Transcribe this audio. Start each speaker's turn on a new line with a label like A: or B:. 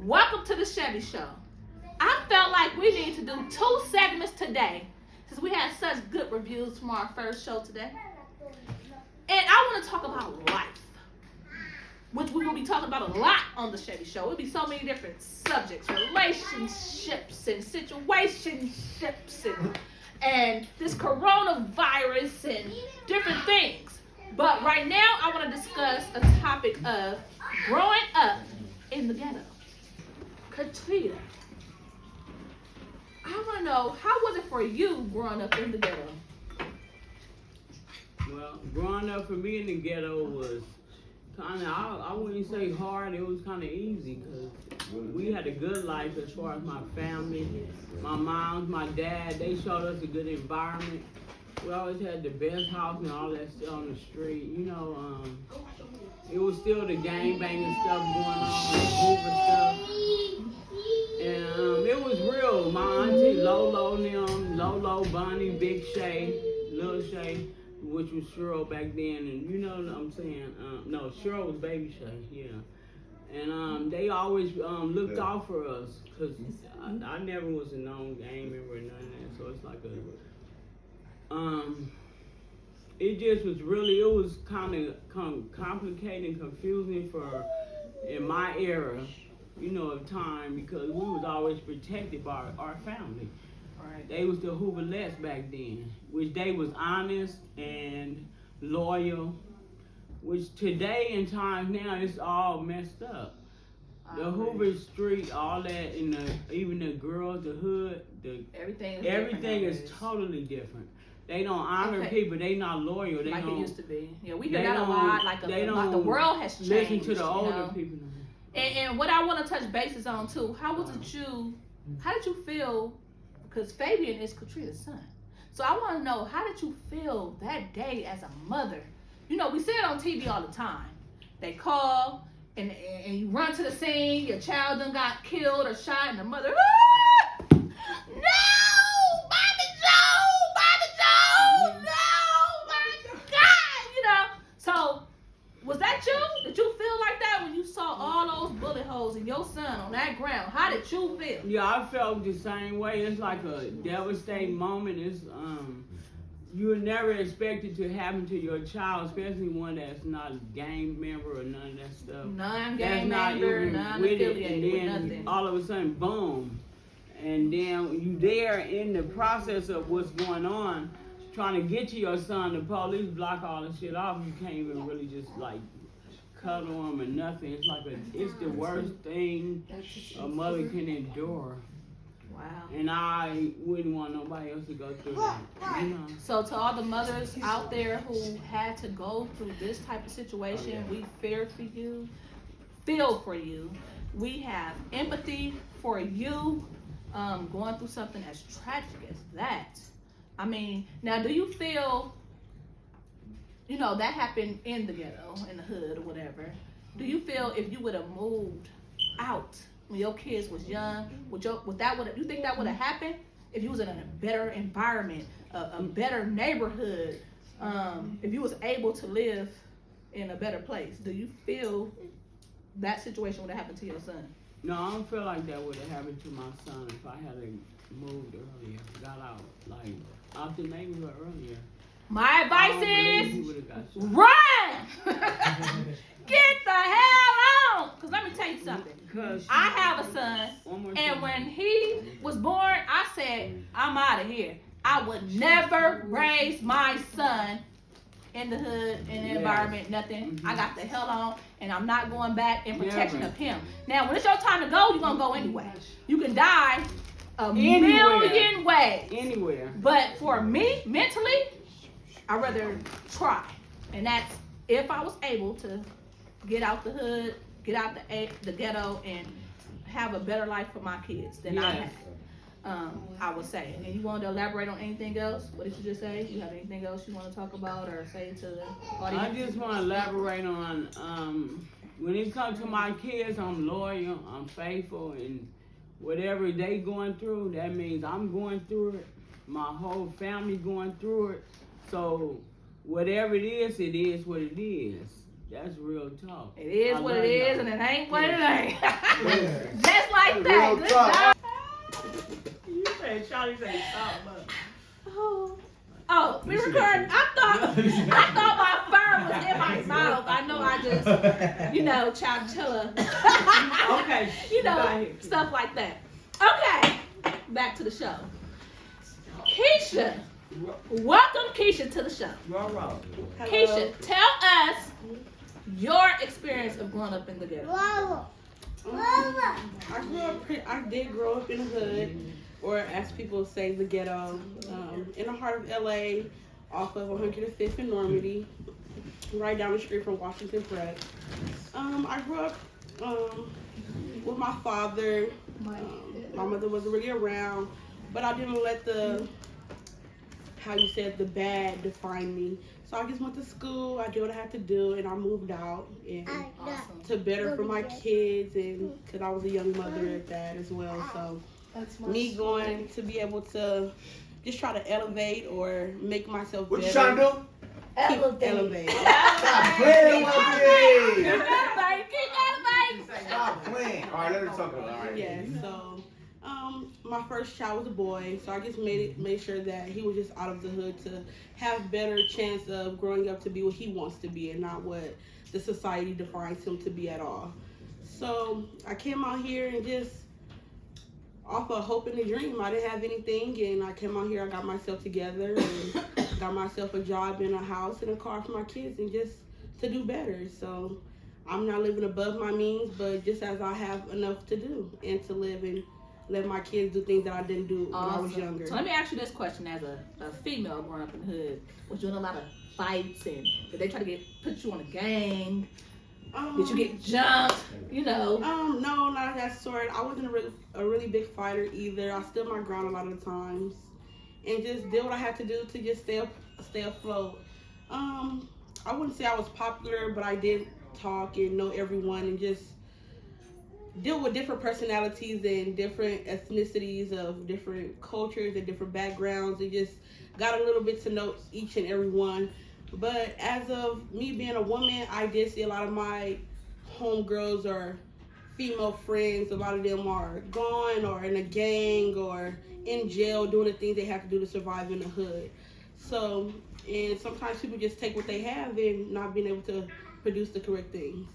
A: Welcome to the Chevy Show. I felt like we need to do 2 segments today since we had such good reviews from our first show today. And I want to talk about life, which we will be talking about a lot on the Chevy Show. It'll be so many different subjects, relationships and situationships and this coronavirus and different things. But right now, I want to discuss a topic of growing up in the ghetto. Katrina, I want to know, how was it for you growing up in the ghetto?
B: Well, growing up for me in the ghetto was kind of, I wouldn't say hard, it was kind of easy because we had a good life as far as my family, my mom, my dad, they showed us a good environment. We always had the best house and all that stuff on the street, it was still the gang banging stuff going on, the Hoover stuff. And it was real. My auntie Lolo, Lolo, Bonnie, Big Shay, Lil Shay, which was Cheryl back then, and you know what I'm saying? No, Cheryl was Baby Shay, yeah. And they always looked out for us, because I never was a known gang member or none of that, so it's like it just was really, it was kind of complicated and confusing in my era, of time, because we was always protected by our family.
A: Right.
B: They was the Hooverlettes back then, which they was honest and loyal, which today in times now it's all messed up. The Hoover Street, all that, and even the girls, the hood, everything is totally different. They don't honor people. They not loyal. They
A: like
B: don't,
A: it used to be. Yeah, we hear that a lot. Like the world has changed.
B: Listen to the older people.
A: And what I want to touch bases on too. How did you feel? Because Fabian is Katrina's son. So I want to know, how did you feel that day as a mother? We see it on TV all the time. They call and you run to the scene. Your child done got killed or shot, and the mother, no, Bobby Joe, no, my God, So was that you? Did you feel like that when you saw all those bullet holes in your son on that ground? How did you feel?
B: Yeah, I felt the same way. It's like a devastating moment. It's you would never expect it to happen to your child, especially one that's not a gang member or none of that stuff.
A: Non-gang member, non-affiliated with nothing.
B: All of a sudden, boom. And then you there in the process of what's going on, trying to get to your son, the police block all the shit off. You can't even really just like cuddle him or nothing. It's like it's the worst thing a mother can endure.
A: Wow.
B: And I wouldn't want nobody else to go through that.
A: So to all the mothers out there who had to go through this type of situation, we feel for you. We have empathy for you, going through something as tragic as that. I mean, now do you feel, that happened in the ghetto, in the hood or whatever. Do you feel if you would have moved out when your kids was young, you think that would have happened if you was in a better environment, a better neighborhood, if you was able to live in a better place? Do you feel that situation would have happened to your son?
B: No, I don't feel like that would have happened to my son if I had moved earlier, got out the neighborhood earlier.
A: My advice is run! Get the hell on! Because let me tell you something. I have a son, and when he was born, I said, I'm out of here. I would never raise my son in the hood, in the environment, nothing. Mm-hmm. I got the hell on, and I'm not going back in protection of him. Now, when it's your time to go, you're going to go anyway. You can die a million ways.
B: Anywhere.
A: But for me, mentally, I'd rather try. And that's if I was able to get out the hood, get out the ghetto, and have a better life for my kids than I had. I would say. And you want to elaborate on anything else? What did you just say? You have anything else you want to talk about or say to the audience?
B: I just want to elaborate on when it comes to my kids, I'm loyal, I'm faithful, and whatever they going through, that means I'm going through it. My whole family going through it. So whatever it is what it is. That's real talk.
A: It is
B: I
A: what
B: love
A: it is,
B: y'all.
A: and it ain't what it ain't.
C: Yeah.
A: Just like
C: That's
A: that.
C: real
A: Good
C: talk.
A: job.
B: You said Charlie said talk, but
A: Oh, we recording. I thought my fur was in my mouth. I know I just, chowchilla.
B: okay.
A: You
B: Go
A: know,
B: ahead.
A: stuff like that. Okay, back to the show. Keisha, welcome Keisha to the show.
B: Raw, raw.
A: Keisha, tell us your experience of growing up in the ghetto.
D: I did grow up in the hood, or as people say, the ghetto, in the heart of LA, off of 105th and Normandy, right down the street from Washington Prep. I grew up with my father. My mother wasn't really around, but I didn't let the bad define me. So I just went to school, I did what I had to do, and I moved out and
A: Awesome.
D: to better for my kids, and because I was a young mother at that as well. So me going to be able to just try to elevate or make myself
C: What
D: better.
C: you trying to do?
D: Elevate.
C: Stop playing with me.
A: Keep elevating.
C: Stop playing. All right, let her talk about it. All right.
D: Yeah, so my first child was a boy, so I just made sure that he was just out of the hood to have better chance of growing up to be what he wants to be and not what the society defines him to be at all. So I came out here and just off of hope and a dream. I didn't have anything, and I came out here, I got myself together and got myself a job in a house and a car for my kids and just to do better. So I'm not living above my means, but just as I have enough to do and to live and let my kids do things that I didn't do when I was younger.
A: So let me ask you this question: as a female growing up in the hood, was you in a lot of fights, and did they try to put you on a gang? Did you get jumped?
D: No, not that sort. I wasn't a really big fighter either. I stood my ground a lot of the times and just did what I had to do to just stay afloat. I wouldn't say I was popular, but I did talk and know everyone and just deal with different personalities and different ethnicities of different cultures and different backgrounds, and just got a little bit to know each and every one. But as of me being a woman, I did see a lot of my homegirls or female friends, a lot of them are gone or in a gang or in jail doing the things they have to do to survive in the hood. So, and sometimes people just take what they have and not being able to produce the correct things.